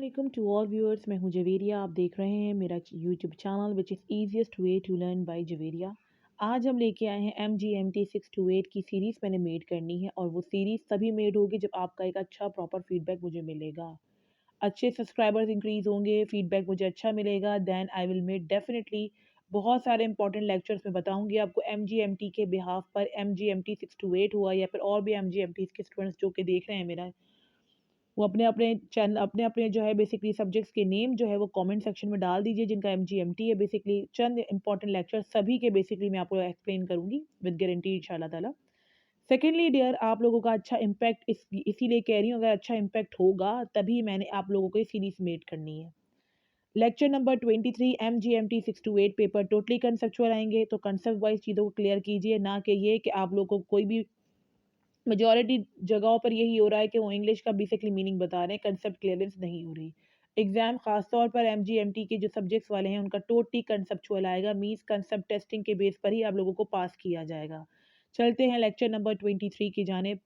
वालेकुम to all viewers. मैं हूं जवेरिया। आप देख रहे हैं मेरा YouTube channel which is easiest way to learn by Javeria. आज हम लेके आए हैं MGMT 628 की सीरीज़ मैंने मेड करनी है और वो सीरीज़ तभी मेड होगी जब आपका एक अच्छा प्रॉपर फीडबैक मुझे मिलेगा। अच्छे सब्सक्राइबर्स इंक्रीज़ होंगे, फीडबैक मुझे अच्छा मिलेगा, then I will make definitely बहुत सारे इंपॉर्टेंट लेक्चर्स मैं बताऊंगी आपको MGMT के बिहाफ पर। MGMT 628 हुआ या फिर और भी MGMT के स्टूडेंट्स जो कि देख रहे हैं मेरा, वो अपने-अपने चैनल अपने-अपने जो है बेसिकली सब्जेक्ट्स के नेम जो है वो कमेंट सेक्शन में डाल दीजिए जिनका MGMT है। बेसिकली चंद इंपॉर्टेंट लेक्चर सभी के बेसिकली मैं आपको एक्सप्लेन करूँगी विद गारंटी इंशाल्लाह ताला। सेकेंडली डियर, आप लोगों का अच्छा इम्पैक्ट इसीलिए कह रही हूँ, अगर अच्छा इम्पैक्ट होगा तभी मैंने आप लोगों को ये सीरीज़ मेड करनी है। Lecture number 23 MGMT 628 paper totally conceptual आएँगे, तो कंसेप्ट वाइज़ चीज़ों को क्लियर कीजिए, ना कि ये कि आप लोगों को कोई भी मेजॉरिटी जगहों पर यही हो रहा है कि वो इंग्लिश का बेसिकली मीनिंग बता रहे हैं, कंसेप्ट क्लियरेंस नहीं हो रही। एग्जाम खास तौर पर MGMT के जो सब्जेक्ट्स वाले हैं उनका टोटली कंसेप्चुअल आएगा, मींस कंसेप्ट टेस्टिंग के बेस पर ही आप लोगों को पास किया जाएगा। चलते हैं लेक्चर नंबर 23 की जानिब।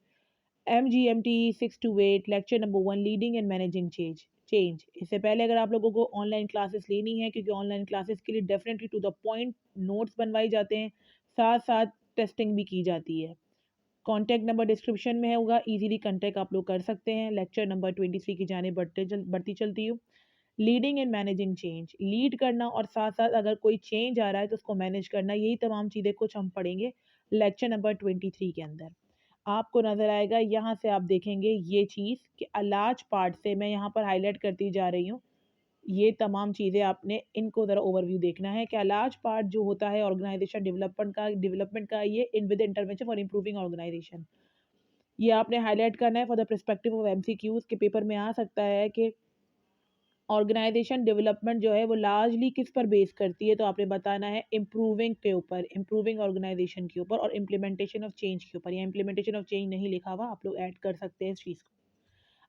MGMT 628 lecture number 1 leading and managing change. इससे पहले अगर आप लोगों को ऑनलाइन क्लासेस लेनी है, क्योंकि ऑनलाइन क्लासेस के लिए definitely to the point notes बनवाए जाते हैं, साथ साथ टेस्टिंग भी की जाती है। कॉन्टैक्ट नंबर डिस्क्रिप्शन में होगा, इजीली कॉन्टैक्ट आप लोग कर सकते हैं। लेक्चर नंबर 23 की जाने बढ़ती चलती हूँ। Leading and managing change, lead करना और साथ साथ अगर कोई चेंज आ रहा है तो उसको मैनेज करना, यही तमाम चीज़ें कुछ हम पढ़ेंगे लेक्चर नंबर 23 के अंदर। आपको नज़र आएगा यहाँ से, आप देखेंगे ये चीज़ कि लार्ज पार्ट से मैं यहाँ पर हाईलाइट करती जा रही हूँ। ये तमाम चीज़ें आपने इनको ज़रा ओवरव्यू देखना है कि लार्ज पार्ट जो होता है ऑर्गेनाइजेशन डेवलपमेंट का ये in with intervention for improving organisation, ये आपने हाईलाइट करना है for the perspective of MCQs के पेपर में आ सकता है कि ऑर्गेनाइजेशन डेवलपमेंट जो है वो लार्जली किस पर बेस करती है, तो आपने बताना है इम्प्रूविंग के ऊपर, इम्प्रूविंग ऑर्गेनाइजेशन के ऊपर और इम्प्लीमेंटेशन ऑफ चेंज के ऊपर। या इम्प्लीमेंटेशन ऑफ चेंज नहीं लिखा हुआ, आप लोग ऐड कर सकते हैं इस चीज़ को।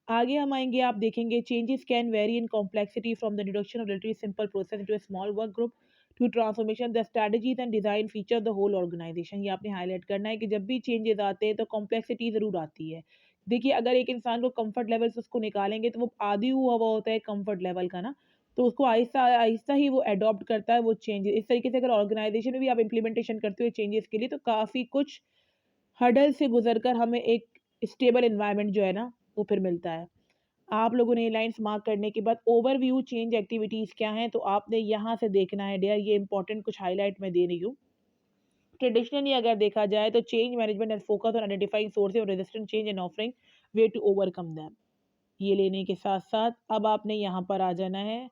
आगे हम आएंगे, आप देखेंगे changes can vary in complexity from the reduction of relatively simple process into a small work group to transformation the strategies and design feature the whole organisation. ये आपने हाईलाइट करना है कि जब भी चेंजेस आते हैं तो कॉम्प्लेक्सिटी ज़रूर आती है। देखिए, अगर एक इंसान को कंफर्ट लेवल से उसको निकालेंगे तो वो आदी हुआ हुआ होता है कंफर्ट लेवल का ना, तो उसको आहिस्ता आहिस्ता ही वो अडॉप्ट करता है वो चेंजेस। इस तरीके से अगर ऑर्गेनाइजेशन में भी आप इम्प्लीमेंटेशन करते हुए चेंजेस के लिए, तो काफ़ी कुछ हर्डल से गुजर कर हमें एक स्टेबल इन्वायरमेंट जो है ना वो फिर मिलता है। आप लोगों ने ये लाइन्स मार्क करने के बाद ओवरव्यू चेंज एक्टिविटीज़ क्या हैं, तो आपने यहाँ से देखना है डियर, ये इंपॉर्टेंट कुछ हाईलाइट मैं दे रही हूँ। ट्रेडिशनली अगर देखा जाए तो change management and focus on identifying sources of resistant change and offering way to overcome them. ये लेने के साथ साथ अब आपने यहाँ पर आ जाना है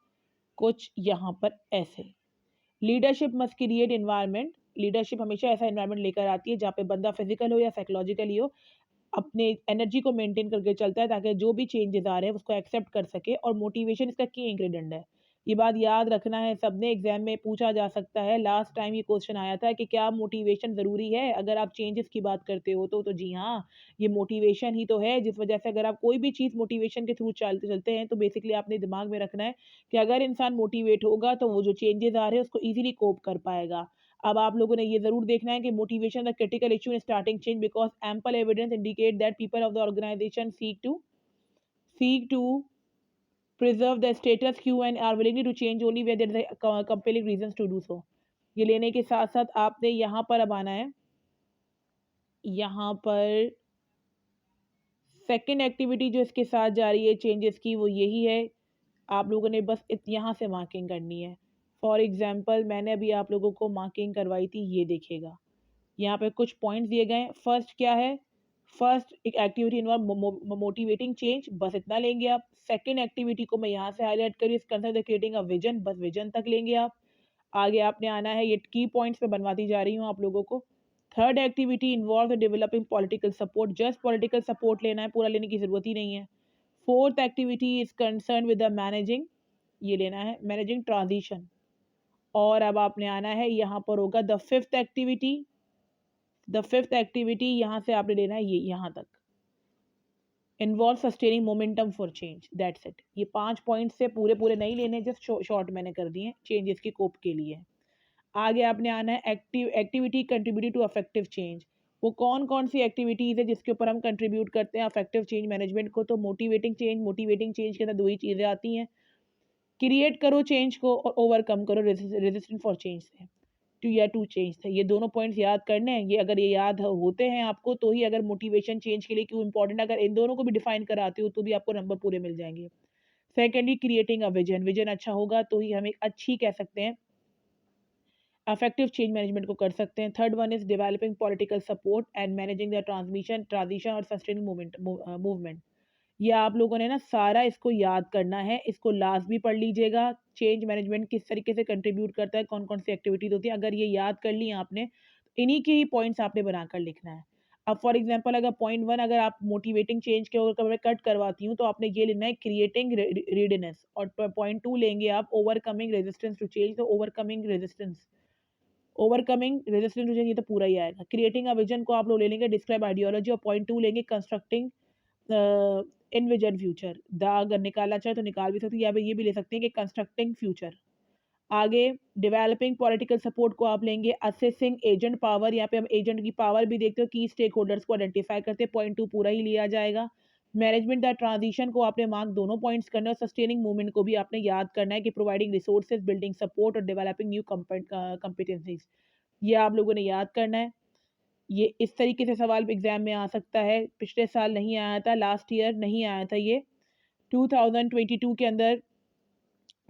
कुछ यहाँ पर ऐसे। Leadership must create environment, leadership हमेशा ऐसा एनवायरनमेंट लेकर आती है जहाँ पे बंदा फिजिकल हो या साइकोलॉजिकली हो, अपने एनर्जी को मेंटेन करके चलता है ताकि जो भी चेंजेस आ रहे हैं उसको एक्सेप्ट कर सके, और मोटिवेशन इसका की इंग्रेडिएंट है। ये बात याद रखना है, सबने एग्जाम में पूछा जा सकता है। लास्ट टाइम ये क्वेश्चन आया था कि क्या मोटिवेशन ज़रूरी है अगर आप चेंजेस की बात करते हो, तो जी हाँ, ये मोटिवेशन ही तो है जिस वजह से अगर आप कोई भी चीज़ मोटिवेशन के थ्रू चलते चलते हैं, तो बेसिकली आपने दिमाग में रखना है कि अगर इंसान मोटिवेट होगा तो वो जो चेंजेस आ रहे हैं उसको ईजिली कोप कर पाएगा। अब आप लोगों ने ये ज़रूर देखना है कि motivation the critical issue in starting change because ample evidence indicate that people of the organisation seek to preserve the status quo and are willing to change only where there is a compelling reasons to do so। ये लेने के साथ साथ आपने यहाँ पर अब आना है, यहाँ पर सेकेंड एक्टिविटी जो इसके साथ जा रही है चेंजेस की, वो यही है। आप लोगों ने बस यहाँ से मार्किंग करनी है। फॉर एग्जाम्पल मैंने अभी आप लोगों को मार्किंग करवाई थी, ये देखिएगा यहाँ पे कुछ पॉइंट्स दिए गए हैं। फर्स्ट क्या है, फर्स्ट एक एक्टिविटी इन्वॉल्व मोटिवेटिंग चेंज, बस इतना लेंगे आप। सेकंड एक्टिविटी को मैं यहाँ से हाईलाइट करी, इस कंसर्न क्रिएटिंग अ विजन, बस विजन तक लेंगे आप। आगे आपने आना है, ये की पॉइंट्स में बनवाती जा रही हूँ आप लोगों को। Third activity involve developing political support, just political support लेना है, पूरा लेने की जरूरत ही नहीं है। Fourth activity is concern with the managing, ये लेना है मैनेजिंग ट्रांजिशन। और अब आपने आना है, यहाँ पर होगा द फिफ्थ एक्टिविटी यहाँ से आपने लेना है ये यहाँ तक, involve sustaining momentum for change, that's it. ये 5 पॉइंट से पूरे पूरे नहीं लेने, जस्ट शॉर्ट मैंने कर दिए चेंजेस की कोप के लिए। आगे आपने आना है activity contributing to affective change, वो कौन-कौन सी एक्टिविटीज़ है जिसके ऊपर हम कंट्रीब्यूट करते हैं अफेक्टिव चेंज मैनेजमेंट को। तो मोटिवेटिंग चेंज के अंदर 2 ही चीज़ें आती हैं, क्रिएट करो चेंज को और ओवरकम करो रेजिस्टेंट फॉर चेंज से। टू चेंज थे। ये दोनों पॉइंट्स याद करने हैं, ये अगर ये याद होते हैं आपको तो ही अगर मोटिवेशन चेंज के लिए क्यों इम्पोर्टेंट है, अगर इन दोनों को भी डिफाइन कराते हो तो भी आपको नंबर पूरे मिल जाएँगे। सेकंडली क्रिएटिंग अ विजन अच्छा होगा तो ही हम एक अच्छी कह सकते हैं इफेक्टिव चेंज मैनेजमेंट को कर सकते हैं। Third one is developing political support and managing the transition और सस्टेनिंग मूवमेंट। ये आप लोगों ने ना सारा इसको याद करना है, इसको लास्ट भी पढ़ लीजिएगा। चेंज मैनेजमेंट किस तरीके से कंट्रीब्यूट करता है, कौन-कौन सी एक्टिविटीज़ होती है, अगर ये याद कर ली आपने, तो इन्हीं के ही पॉइंट्स आपने बनाकर लिखना है। अब फॉर एग्ज़ाम्पल अगर पॉइंट 1 अगर आप मोटिवेटिंग चेंज के ऊपर मैं कट करवाती हूँ, तो आपने ये लिखना है क्रिएटिंग रीडीनेस और पॉइंट 2 लेंगे आप ओवरकमिंग रेजिस्टेंस टू चेंज, तो ओवरकमिंग रेजिस्टेंस टू चेंज ये तो पूरा ही आएगा। क्रिएटिंग अ विजन को आप लोग ले लेंगे डिस्क्राइब आइडियोलॉजी और पॉइंट 2 लेंगे कंस्ट्रक्टिंग इनविजन फ्यूचर। द अगर निकालना चाहे तो निकाल भी सकते हैं या फिर ये भी ले सकते हैं कि कंस्ट्रक्टिंग फ्यूचर। आगे डेवलपिंग पॉलिटिकल सपोर्ट को आप लेंगे असेसिंग एजेंट पावर, यहाँ पे हम एजेंट की पावर भी देखते हो की स्टेक होल्डर्स को आइडेंटिफाई करते हैं, पॉइंट 2 पूरा ही लिया जाएगा। मैनेजमेंट द ट्रांजिशन को आपने मार्क दोनों पॉइंट्स करना है और सस्टेनिंग मूवमेंट को भी आपने याद करना है कि प्रोवाइडिंग रिसोर्सेज बिल्डिंग सपोर्ट और डेवलपिंग न्यू कम्पिटेंसीज, ये आप लोगों ने याद करना है। ये इस तरीके से सवाल एग्जाम में आ सकता है, पिछले साल नहीं आया था, लास्ट ईयर नहीं आया था ये। 2022 के अंदर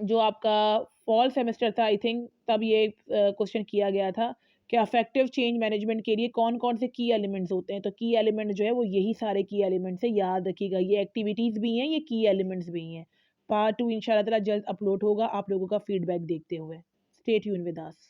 जो आपका फॉल सेमेस्टर था आई थिंक तब ये क्वेश्चन किया गया था कि अफेक्टिव चेंज मैनेजमेंट के लिए कौन-कौन से की एलिमेंट्स होते हैं। तो की एलिमेंट जो है वो यही सारे की एलिमेंट्स है, याद रखिएगा। ये एक्टिविटीज़ भी हैं, ये की एलिमेंट्स भी हैं। पार्ट 2 इंशाल्लाह ताला जल्द अपलोड होगा आप लोगों का फीडबैक देखते हुए। Stay tuned with us.